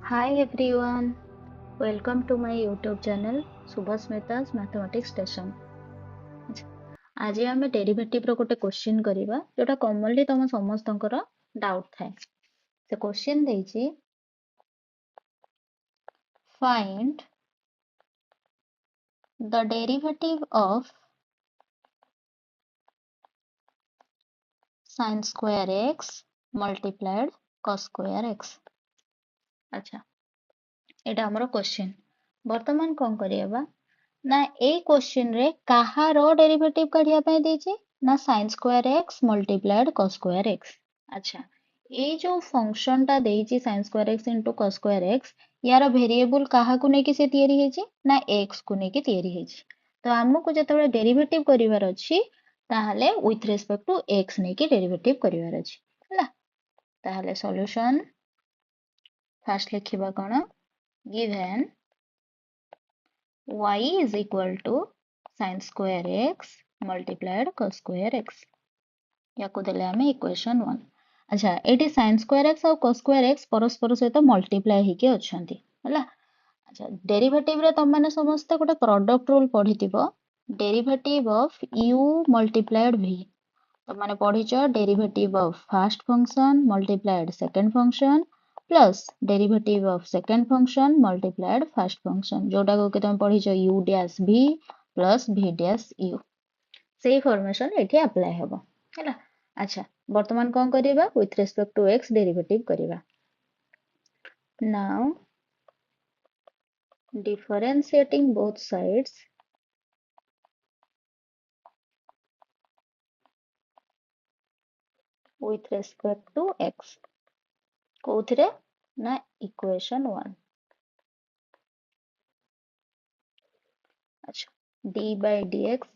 Hi everyone, welcome to my YouTube channel Subhasmita's Mathematics Station. आज आम derivative रो गोटे question करिबा जोटा कॉमनली तम समस्तंकर डाउट थाए. से क्वेश्चन देछि find the derivative of sin square x multiplied cos square x. अच्छा एटा हमरो क्वेश्चन. वर्तमान कोन करियबा ना ए क्वेश्चन रे काहारो डेरिवेटिव काढिया पय देछि ना sin square x multiplied cos square x. अच्छा ए जो फंक्शन टा देछि sin square x into cos square x यार वेरिएबल काहाकु नेकी से तयारी हेछि ना x को नेकी तयारी हेछि. तो हमकु जेतबे डेरिवेटिव करिवार अछि ताहले विथ रिस्पेक्ट टू x नेकी डेरिवेटिव करिवार अछि हला. ताहले सॉल्यूशन फर्स्ट लिखिबा कोन given y is equal to sin square x multiplied cos square x. याको देले हमें इक्वेशन 1. अच्छा एटी sin square x और cos square x परस्पर सहित मल्टीप्लाई हेके अछंती हला. अच्छा डेरिवेटिव रे तुम माने समस्त गोटे प्रोडक्ट रूल पढितिबो derivative of u multiplied v. तुम माने पढिचो derivative of first function multiplied second function plus derivative of second function multiplied first function जोटा को कि तुम पढिचो u dash v plus v dash u. सेही फॉर्मेशन एठी अप्लाई हेबो हला. अच्छा वर्तमान कोन करिबा with respect to x derivative करिबा. Now differentiating both sides with respect to x कोउथरे ना इक्वेशन 1. अच्छा d by dx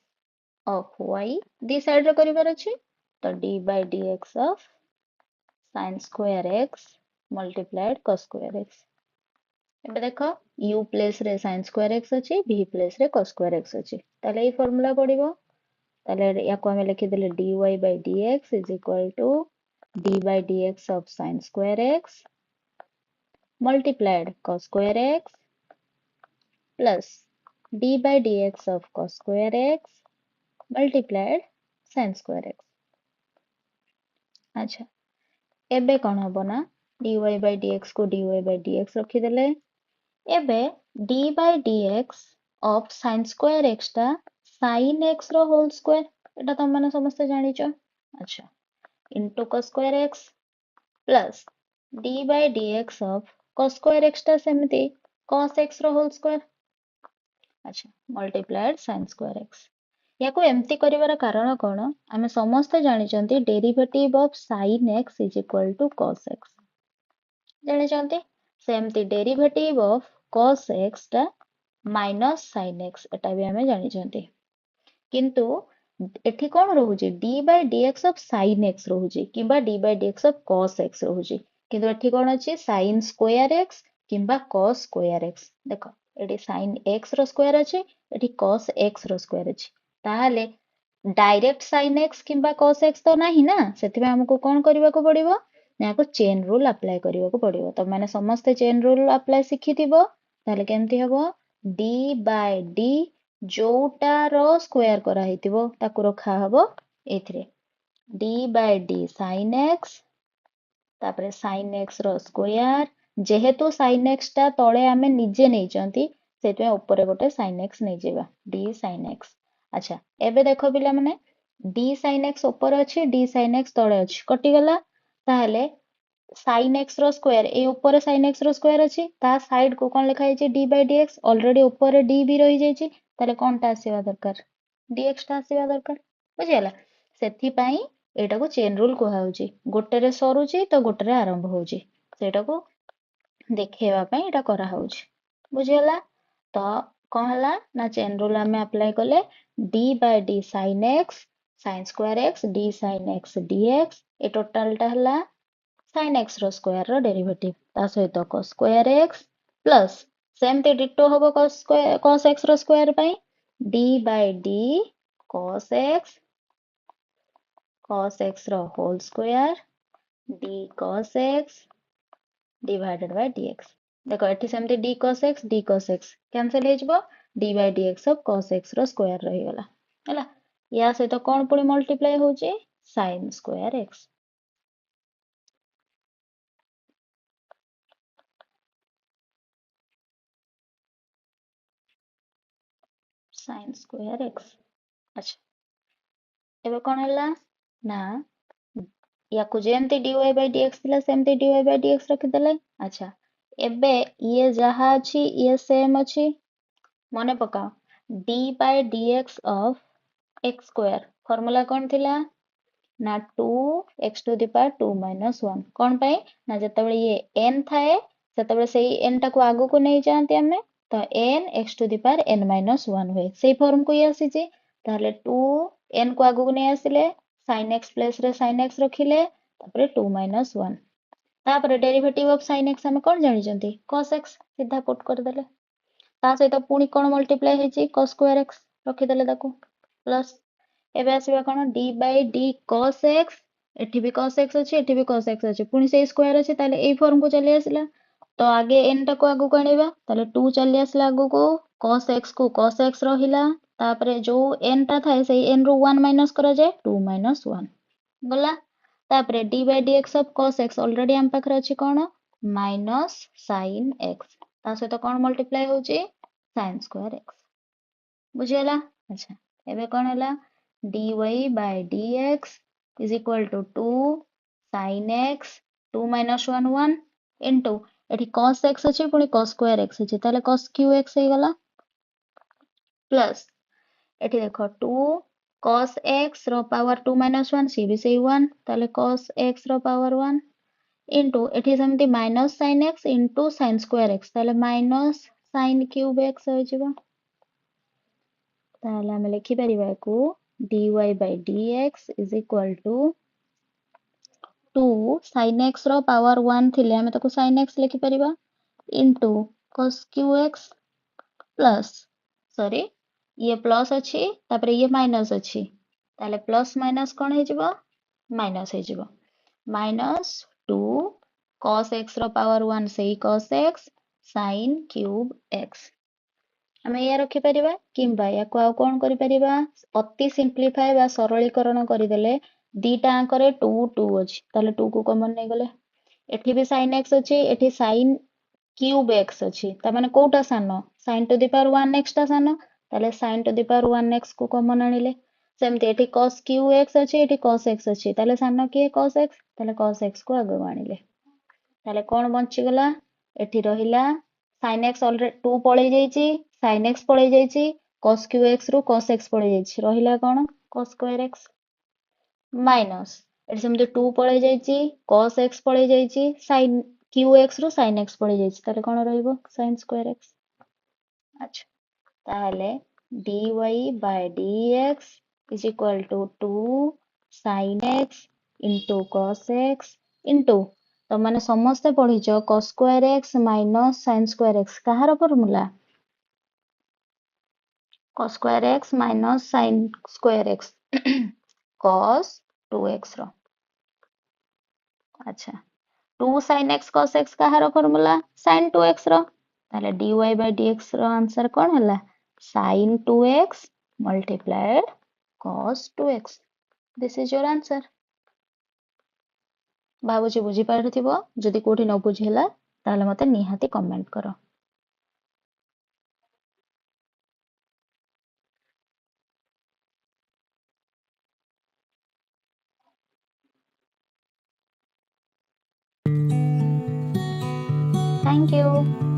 of y the side रे करिवार अछि तो d by dx of sin square x multiplied cos square x. एबे देखो u place रे sin square x अछि v प्लेस रे cos square x अछि ताले ई फार्मूला पडिबो. ताले याको हमें लिखि देले dy by dx is equal to d by dx of sin square x multiplied cos square x plus d by dx of cos square x multiplied sin square x. अच्छा एबे कौन हबो ना dy by dx को dy by dx रखी देले. एबे d by dx of sin square x टा sin x रो होल स्क्वायर एटा तुम माने समस्त जानिचो. अच्छा into cos square x plus d by dx of cos square x टा सेमती cos x रो होल स्क्वायर. अच्छा मल्टीप्लाइड sin square x. याको एम्ति करिवार कारण कोन आमे समस्त जानिचंती derivative of sin x is equal to cos x जानिचंती. सेमती डेरिवेटिव ऑफ cos x टा माइनस sin x एटा भी आमे जानिचंती. किंतु एठी कोन रहउची d by dx of sin x रहउची किबा d by dx of cos x रहउची. किंतु एठी कोन अछि sin square x किबा cos square x. देखो एठी sin x रो स्क्वायर अछि एठी cos x रो स्क्वायर अछि ताहाले डायरेक्ट sin x किबा cos x तो नाही ना सेति हमको कोन करिवा को पड़िबो ना को चेन रूल अप्लाई करिवा को पड़िबो. तो माने समस्त चेन रूल अप्लाई सिखिथिबो ताहाले केमति हबो d by d जोटा रो स्क्वायर करा हेतिबो ताको रखा हबो एथिरे d by d sin x तापरे sin x रो स्क्वायर जेहेतु sin x टा तळे आमे निजे नै चंती सेते ऊपर गोटे sin x नै जेबा d sin x. अच्छा एबे देखो पिला माने d sin x ऊपर अछि d sin x तळे अछि कटि गला ताहले sin x रो स्क्वायर ए ऊपर sin x रो स्क्वायर अछि ता साइड को कोन लिखा हेछि d by dx ऑलरेडी ऊपर d भी रहि जाइछि ताले कोनटा आसीबा दरकार dx टा आसीबा दरकार बुझियला. सेथि पई एटा को चेन रूल कोहा होछि गोटे रे सरुछि तो गोटे रे आरंभ होछि सेटा को देखेबा पई एटा करा होछि बुझियला. तो कोन हला ना चेन रूल हमें अप्लाई करले d by d sin x sin square x d sin x dx ए टोटल टा हला sin x रो स्क्वायर रो डेरिवेटिव ता सहित cos square x प्लस सेमते डिटो हबो cos x रो स्क्वायर पई d by d cos x रो whole square d cos x divided by dx. देखो एठी सेमती d cos x कैंसिल हो जिवो d by dx of cos x रो स्क्वायर रही गला हैला या सहित कोन पुणी मल्टीप्लाई होची sin square x sin square x अच्छा एबे कोन हला ना याकु जेमती dy by dx थिला सेमती dy by dx रखि देले अच्छा एबे ये जहा अछि ये सेम अछि मने पकाओ d by dx of x square formula कोन थिला ना 2x to the power 2 minus 1 कोन पई ना जतबे ये n थाए सेतबे सेही n टाको आगु को नै जानते हमें तो n x to the power n minus 1 होय सेही फॉर्म को ये आसी जे ताले 2 n को आगु को नै आसिले sin x प्लस रे sin x रखिले तापरे 2 minus 1 तापरे डेरिवेटिव ऑफ sin x हमें कोन जानि जंती cos x सीधा पुट कर देले ता सहित पुणी कोन मल्टीप्लाई हेची cos स्क्वायर x रखि देले ताको प्लस एबे आसीबा कोन d by d cos x एठी भी cos x अछि एठी भी cos x अछि पुणी से स्क्वायर अछि ताले एई फॉर्म को चली आसिला तो आगे n टा को आगु कणीबा ताले 2 चली आसिला आगु को cos x रहिला तापरे जो n टा थाए सेही n रो 1 माइनस करा जाए 2 minus 1 गला तापरे d by dx of cos x already हम पाखरे अछि कोन माइनस sin x ता सहित कोन मल्टीप्लाई होची sin स्क्वायर x बुझियला अच्छा एबे कोन हला dy by dx is equal to 2 sin x 2 minus 1 1 into एठी cos x अछि पुणी cos स्क्वायर x अछि ताले cos क्यू x हे गला प्लस एठी देखो 2 cos x रो पावर 2 minus 1 सी भी सेही 1 ताले cos x रो पावर 1 into एठी सेमती minus sin x into sin square x ताले माइनस sin क्यूब x हो जिवो ताले हम लिखि परिबा को dy by dx is equal to 2 sin x रो पावर 1 थिले हमें ताको sin x लिखि परिबा into cos qx plus sorry ये प्लस अछि तापरे ये माइनस अछि ताले प्लस माइनस कोन हे जिवो माइनस हे जिवो माइनस 2 cos x रो पावर 1 सेही cos x sin cube x ଆମେ ଏହା ରଖିପାରିବା କିମ୍ବା ୟାକୁ ଆଉ କଣ କରିପାରିବା ଅତି ସିମ୍ପ୍ଲିଫାଏ ବା ସରଳୀକରଣ କରିଦେଲେ ଦିଟା ଆଙ୍କରେ 2 2 ଅଛି ତାହେଲେ 2 କୁ କମନ ନେଇଗଲେ ଏଠି ବି sin x ଅଛି ଏଠି sin क्यूब x ଅଛି ତା ମାନେ କୋଉଟା ସାନ sin to the power 1x ଟା ସାନ ତାହେଲେ sin to the power 1x କୁ କମନ ଆଣିଲେ ସେମିତି ଏଠି cos qx ଅଛି ଏଠି cos x ଅଛି ତାହେଲେ ସାନ କିଏ cos x ତାହେଲେ cos x କୁ ଆଗକୁ ଆଣିଲେ ତାହେଲେ କଣ ବଞ୍ଚିଗଲା ଏଠି ରହିଲା sin x already 2 पळेई जाईची sin x पळेई जाईची cos qx ରୁ cos x पळेई जाईची ରହିଲା କଣ cos square x माइनस एठी सेमते 2 पळेई जाईची cos x पळेई जाईची sin qx ରୁ sin x पळेई जाईची ताले कଣ ରହିବ sin square x अच्छा ताले dy by dx is equal to 2 sin x into cos x into तो माने समस्ते पढ़िଛ cos square x minus sin square x काହାର formula cos square x minus sin square x cos 2x रो अच्छा 2 sin x cos x काହାର formula sin 2x रो ताले dy by dx रो आंसर कोन हला sin 2x multiplied cos 2x this is your answer ଭାବୁଛି ବୁଝି ପାରୁଥିବ ଯଦି କୋଉଠି ନ ବୁଝି ହେଲା ତାହେଲେ ମତେ ନିହାତି କମେଣ୍ଟ କର Thank you.